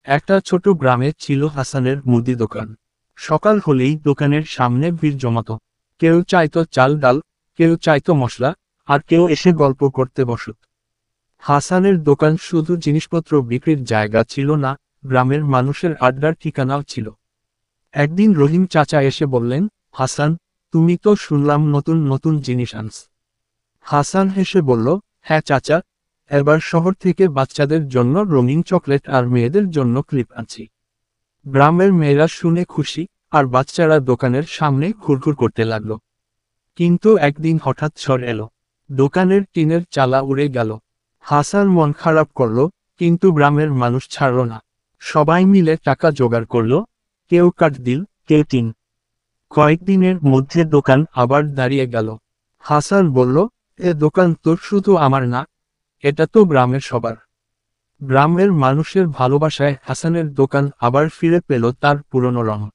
একটা ছোট গ্রামে ছিল হাসানের মুদি দোকান। সকাল হলেই দোকানের সামনে ভিড় জমাতো। কেউ চাইতো চাল ডাল, কেউ চাইতো মশলা, আর কেউ এসে গল্প করতে বসত। হাসানের দোকান শুধু জিনিসপত্র বিক্রির জায়গা ছিল না, গ্রামের মানুষের আড্ডার ঠিকানাও ছিল। একদিন রহিম চাচা এসে বললেন, হাসান, তুমি তো শুনলাম নতুন নতুন জিনিস আনছ। হাসান হেসে বলল, হ্যাঁ চাচা, এবার শহর থেকে বাচ্চাদের জন্য রঙিন চকলেট আর মেয়েদের জন্য ক্লিপ আনছি। গ্রামের মেয়েরা শুনে খুশি, আর বাচ্চারা দোকানের সামনে ঘুরঘুর করতে লাগলো। কিন্তু একদিন হঠাৎ ঝড় এলো। দোকানের টিনের চালা উড়ে গেল। হাসান মন খারাপ করল, কিন্তু গ্রামের মানুষ ছাড়ল না। সবাই মিলে টাকা জোগাড় করলো, কেউ কাঠ দিল, কেউ টিন। কয়েকদিনের মধ্যে দোকান আবার দাঁড়িয়ে গেল। হাসান বলল, এ দোকান তো শুধু আমার না, এটা তো গ্রামের সবার। গ্রামের মানুষের ভালোবাসায় হাসানের দোকান আবার ফিরে পেল তার পুরনো রং।